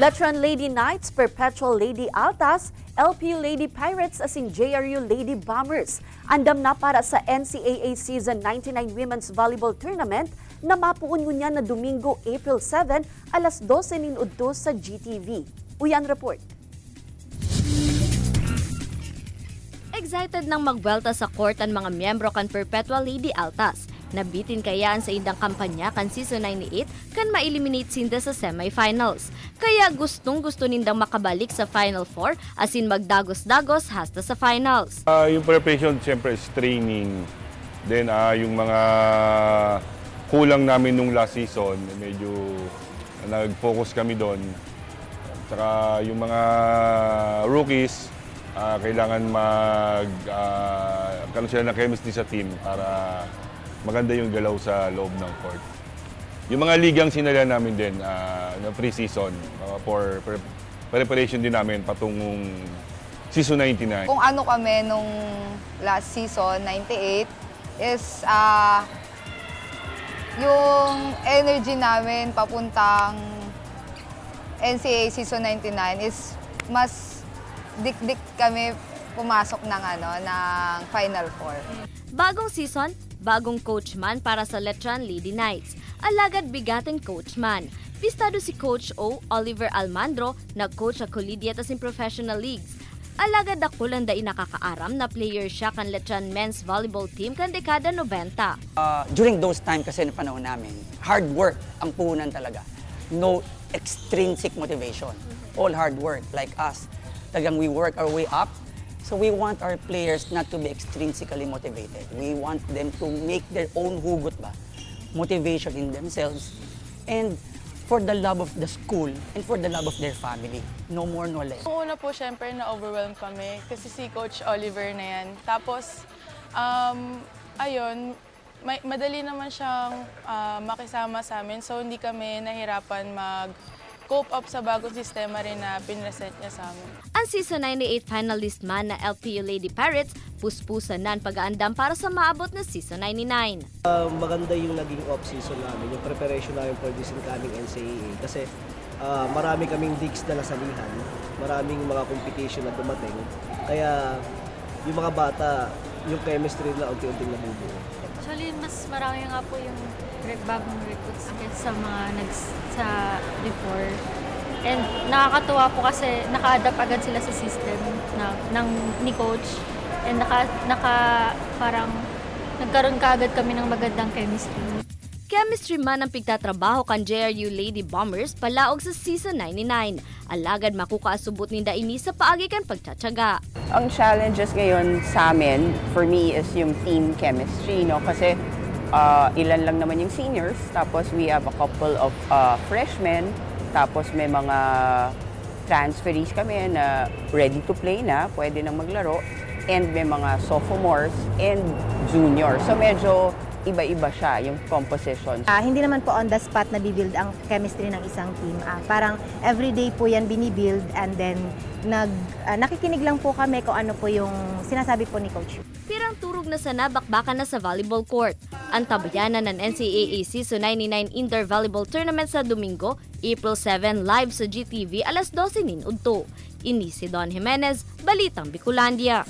Letron Lady Knights, Perpetual Lady Altas, LPU Lady Pirates asin JRU Lady Bombers. Andam na para sa NCAA Season 99 Women's Volleyball Tournament na mapuungunya na Domingo, April 7, alas 12 ninudto sa GTV. Uyan Report. Excited nang magwelta sa court ang mga miyembro kan Perpetual Lady Altas. Nabitin kayaan sa indang kampanya kan Season 98 kan ma-eliminate sinda sa semifinals. Kaya gustong-gusto nindang makabalik sa Final 4 asin magdagos-dagos hasta sa finals. Yung preparation siyempre is training. Then yung mga kulang namin nung last season, medyo nag-focus kami doon. Saka yung mga rookies, kailangan magkaroon sila ng chemistry sa team para maganda yung galaw sa loob ng court. Yung mga ligang sinala namin din na pre-season for preparation din namin patungong season 99. Kung ano kami nung last season, 98, is yung energy namin papuntang NCAA season 99 is mas dik-dik kami pumasok ng Final Four. Bagong season, bagong coachman para sa Letron Lady Knights. Alagad bigating coachman. Pistado si Coach O. Oliver Almandro, nag-coach sa collegiate at professional leagues. Alagad dakulan da nakakaaram na player siya kan Letron men's volleyball team kan dekada 90. During those time kasi na panahon namin, hard work ang puhunan talaga. No extrinsic motivation. All hard work like us. Talagang we work our way up. So we want our players not to be extrinsically motivated. We want them to make their own hugot ba? Motivation in themselves and for the love of the school and for the love of their family. No more, no less. Noong una po, syempre, na-overwhelm kami kasi si Coach Oliver na yan. Tapos, ayun, madali naman siyang makisama sa amin. So, hindi kami nahirapan mag-cope up sa bagong sistema rin na pinresent niya sa amin. Ang Season 98 finalist man na LPU Lady Pirates, puspusan na ang pag-aandam para sa maabot na Season 99. Maganda yung naging off-season namin, yung preparation namin for this incoming NCAA. Kasi marami kaming leagues na nasalihan, maraming mga competition na dumating. Kaya yung mga bata, yung chemistry na unti-unting nabubuo. Actually, mas marami nga po yung bagong recruits sa mga sa before. And nakakatuwa po kasi naka-adapt agad sila sa system ni coach. And parang nagkaroon kaagad kami ng magandang chemistry. Chemistry man ang pigtatrabaho kan JRU Lady Bombers palaog sa Season 99. Alagad makukaasubot ninda ini sa paagi kan pagtsatsaga. Ang challenges ngayon sa amin, for me, is yung team chemistry, no? Kasi ilan lang naman yung seniors, tapos we have a couple of freshmen, tapos may mga transferees kami na ready to play na, pwede nang maglaro, and may mga sophomores and juniors. So medyo iba-iba siya yung composition. Hindi naman po on the spot na bibuild ang chemistry ng isang team. Parang everyday po yan binibuild and then nakikinig lang po kami kung ano po yung sinasabi po ni Coach. Pirang turog na sana bakbakan na sa volleyball court. Ang tabayanan ng NCAA Season 99 Indoor Volleyball Tournament sa Domingo, April 7 live sa GTV alas 12 ninudto. Ini si Don Jimenez, Balitang Bicolandia.